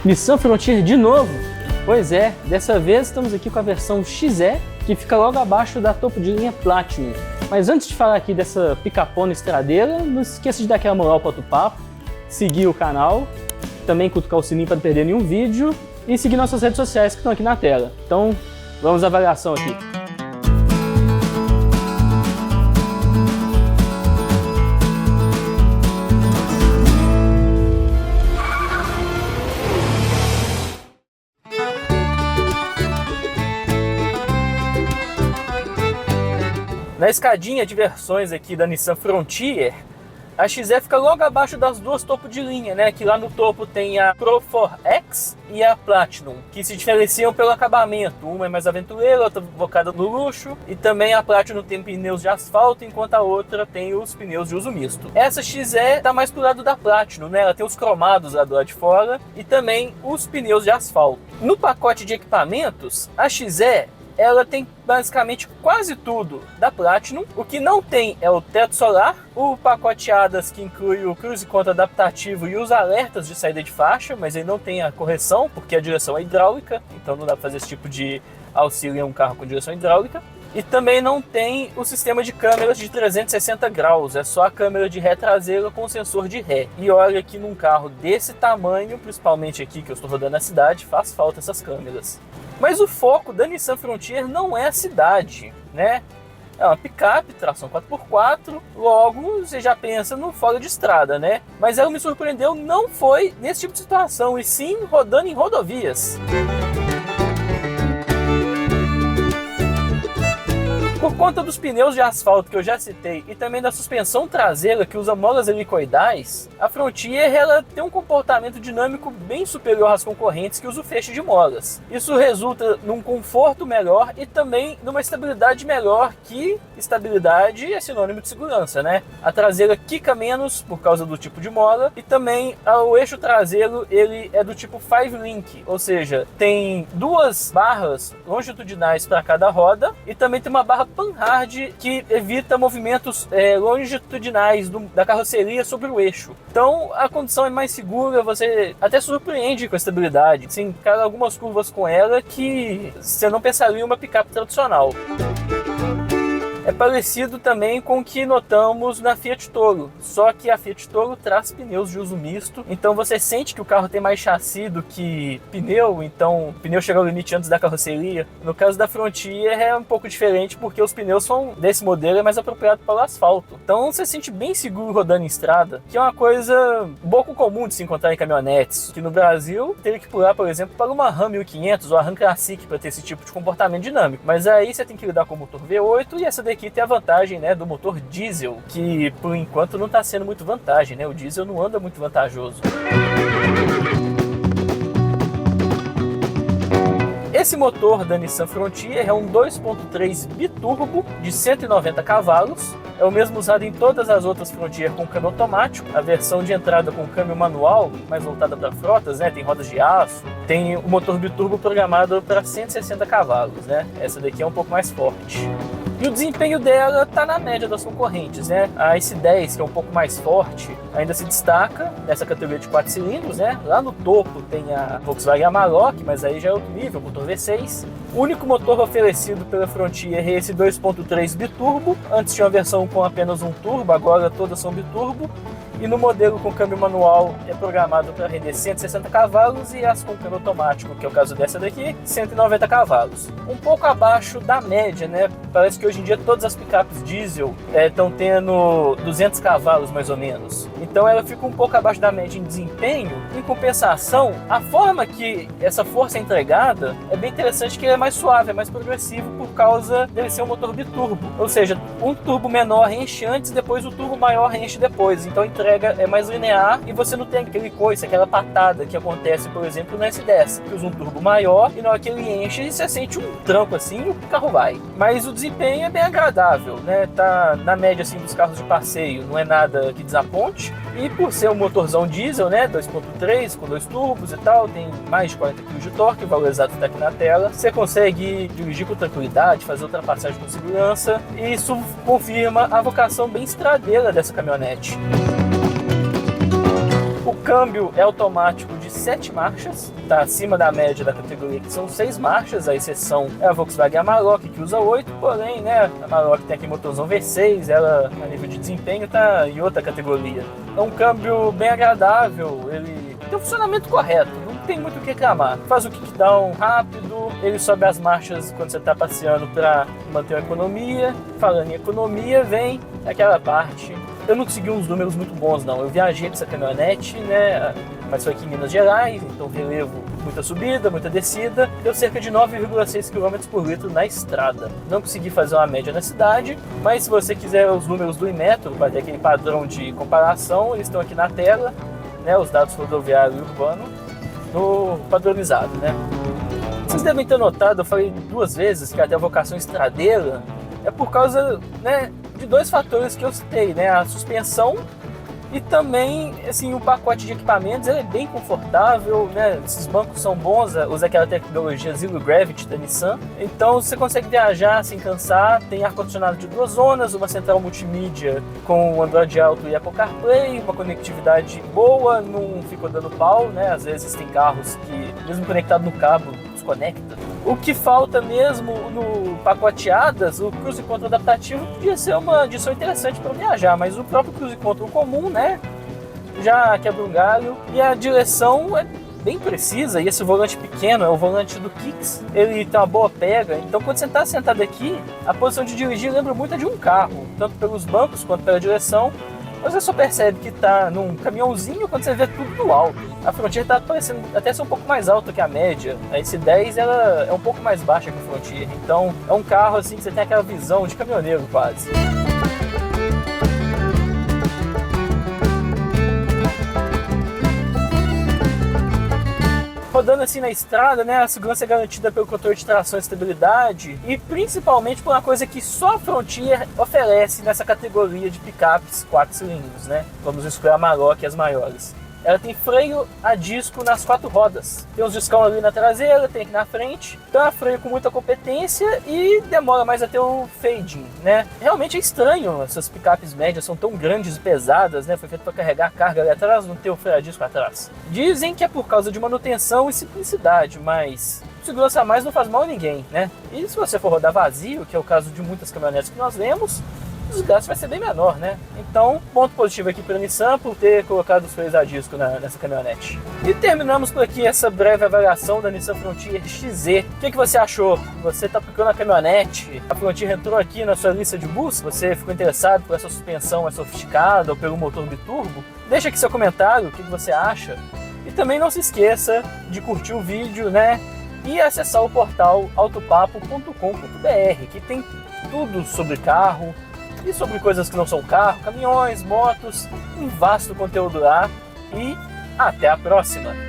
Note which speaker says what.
Speaker 1: Nissan Frontier de novo? Pois é, dessa vez estamos aqui com a versão XE, que fica logo abaixo da topo de linha Platinum. Mas antes de falar aqui dessa picapona estradeira, não esqueça de dar aquela moral para o papo, seguir o canal, também cutucar o sininho para não perder nenhum vídeo e seguir nossas redes sociais que estão aqui na tela. Então, vamos à avaliação aqui. Na escadinha de versões aqui da Nissan Frontier, a XE fica logo abaixo das duas topos de linha, né? Que lá no topo tem a Pro 4X e a Platinum, que se diferenciam pelo acabamento. Uma é mais aventureira, outra focada no luxo. E também a Platinum tem pneus de asfalto, enquanto a outra tem os pneus de uso misto. Essa XE tá mais pro lado da Platinum, né? Ela tem os cromados lá do lado de fora e também os pneus de asfalto. No pacote de equipamentos, a XE ela tem basicamente quase tudo da Platinum. O que não tem é o teto solar, o pacote ADAS, que inclui o cruise control adaptativo e os alertas de saída de faixa, mas ele não tem a correção porque a direção é hidráulica, então não dá para fazer esse tipo de auxílio em um carro com direção hidráulica. E também não tem o sistema de câmeras de 360 graus, é só a câmera de ré traseira com sensor de ré. E olha que num carro desse tamanho, principalmente aqui que eu estou rodando na cidade, faz falta essas câmeras. Mas o foco da Nissan Frontier não é a cidade, né? É uma picape, tração 4x4, logo você já pensa no fora de estrada, né? Mas ela me surpreendeu, não foi nesse tipo de situação, e sim rodando em rodovias. Por conta dos pneus de asfalto que eu já citei e também da suspensão traseira que usa molas helicoidais, a Frontier ela tem um comportamento dinâmico bem superior às concorrentes que usam feixe de molas. Isso resulta num conforto melhor e também numa estabilidade melhor, que estabilidade é sinônimo de segurança, né? A traseira quica menos por causa do tipo de mola e também o eixo traseiro ele é do tipo 5-link, ou seja, tem duas barras longitudinais para cada roda e também tem uma barra Panhard que evita movimentos longitudinais da carroceria sobre o eixo. Então a condução é mais segura, você até surpreende com a estabilidade. Você encara algumas curvas com ela que você não pensaria em uma picape tradicional. É parecido também com o que notamos na Fiat Toro, só que a Fiat Toro traz pneus de uso misto, então você sente que o carro tem mais chassi do que pneu, então o pneu chega ao limite antes da carroceria. No caso da Frontier é um pouco diferente, porque os pneus desse modelo é mais apropriado para o asfalto, então você se sente bem seguro rodando em estrada, que é uma coisa pouco comum de se encontrar em caminhonetes, que no Brasil teria que pular, por exemplo, para uma Ram 1500 ou a Ram Classic para ter esse tipo de comportamento dinâmico, mas aí você tem que lidar com o motor V8 e essa daqui tem a vantagem, né, do motor diesel, que por enquanto não está sendo muito vantagem, né? O diesel não anda muito vantajoso. Esse motor da Nissan Frontier é um 2.3 biturbo de 190 cavalos. É o mesmo usado em todas as outras Frontier com câmbio automático. A versão de entrada com câmbio manual, mais voltada para frotas, né? Tem rodas de aço. Tem o motor biturbo programado para 160 cavalos, né? Essa daqui é um pouco mais forte. E o desempenho dela está na média das concorrentes, né? A S10, que é um pouco mais forte, ainda se destaca nessa categoria de 4 cilindros, né? Lá no topo tem a Volkswagen Amarok, mas aí já é outro nível, motor V6. O único motor oferecido pela Frontier é esse 2.3 biturbo. Antes tinha uma versão com apenas um turbo, agora todas são biturbo. E no modelo com câmbio manual é programado para render 160 cavalos e as com câmbio automático, que é o caso dessa daqui, 190 cavalos. Um pouco abaixo da média, né? Parece que hoje em dia todas as picapes diesel estão tendo 200 cavalos mais ou menos. Então ela fica um pouco abaixo da média em desempenho. Em compensação, a forma que essa força é entregada é bem interessante, que ele é mais suave, é mais progressivo por causa dele ser um motor biturbo. Ou seja, um turbo menor enche antes, depois o turbo maior enche depois. Então a entrega é mais linear e você não tem aquele coice, aquela patada que acontece, por exemplo, no S10, que usa um turbo maior e na hora que ele enche, você sente um tranco assim e o carro vai. Mas o desempenho é bem agradável, né? Tá na média assim dos carros de passeio, não é nada que desaponte. E por ser um motorzão diesel, né, 2.3 com 2 turbos e tal, tem mais de 40 kg de torque, o valor exato está aqui na tela. Você consegue dirigir com tranquilidade, fazer ultrapassagem com segurança, e isso confirma a vocação bem estradeira dessa caminhonete. O câmbio é automático de de 7 marchas, está acima da média da categoria, que são 6 marchas, a exceção é a Volkswagen Amarok, que usa 8, porém, né, a Amarok tem aqui motorzão V6, ela, a nível de desempenho, está em outra categoria. É um câmbio bem agradável, ele tem um funcionamento correto, não tem muito o que reclamar. Faz o kickdown rápido, ele sobe as marchas quando você está passeando para manter a economia. Falando em economia, vem aquela parte. Eu não consegui uns números muito bons não, eu viajei com essa caminhonete, né, mas foi aqui em Minas Gerais, então relevo muita subida, muita descida, deu cerca de 9,6 km por litro na estrada. Não consegui fazer uma média na cidade, mas se você quiser os números do Inmetro, para ter aquele padrão de comparação, eles estão aqui na tela, né, os dados rodoviário e urbano, no padronizado, né. Vocês devem ter notado, eu falei 2 vezes que até a vocação estradeira é por causa, né, de 2 fatores que eu citei, né, a suspensão e também, assim, o pacote de equipamentos. Ele é bem confortável, né, esses bancos são bons, usa aquela tecnologia Zero Gravity da Nissan, então você consegue viajar sem cansar, tem ar-condicionado de 2 zonas, uma central multimídia com Android Auto e Apple CarPlay, uma conectividade boa, não fica dando pau, né, às vezes tem carros que, mesmo conectado no cabo, desconecta. O que falta mesmo no pacoteadas, o Cruise Control adaptativo podia ser uma adição interessante para viajar, mas o próprio Cruise Control comum, né, já quebra um galho. E a direção é bem precisa, e esse volante pequeno é o volante do Kicks, ele tem uma boa pega, então quando você está sentado aqui, a posição de dirigir lembra muito a de um carro, tanto pelos bancos quanto pela direção. Você só percebe que está num caminhãozinho quando você vê tudo do alto. A Frontier está parecendo até ser um pouco mais alta que a média. A S10 ela é um pouco mais baixa que a Frontier. Então é um carro assim que você tem aquela visão de caminhoneiro quase. Rodando assim na estrada, né, a segurança é garantida pelo controle de tração e estabilidade e principalmente por uma coisa que só a Frontier oferece nessa categoria de picapes 4 cilindros, né? Vamos escolher a Amarok e as maiores. Ela tem freio a disco nas 4 rodas. Tem uns discão ali na traseira, tem aqui na frente. Então é freio com muita competência e demora mais a ter o fading, né? Realmente é estranho, essas picapes médias são tão grandes e pesadas, né? Foi feito para carregar a carga ali atrás, não ter o freio a disco atrás. Dizem que é por causa de manutenção e simplicidade, mas segurança a mais não faz mal a ninguém, né? E se você for rodar vazio, que é o caso de muitas caminhonetes que nós vemos, o desgaste vai ser bem menor, né? Então, ponto positivo aqui para a Nissan por ter colocado os freios a disco nessa caminhonete. E terminamos por aqui essa breve avaliação da Nissan Frontier XZ. O que você achou? Você está procurando a caminhonete? A Frontier entrou aqui na sua lista de busca? Você ficou interessado por essa suspensão mais sofisticada ou pelo motor biturbo? Deixa aqui seu comentário, o que você acha. E também não se esqueça de curtir o vídeo, né? E acessar o portal autopapo.com.br, que tem tudo sobre carro, e sobre coisas que não são carro, caminhões, motos, um vasto conteúdo lá. E até a próxima!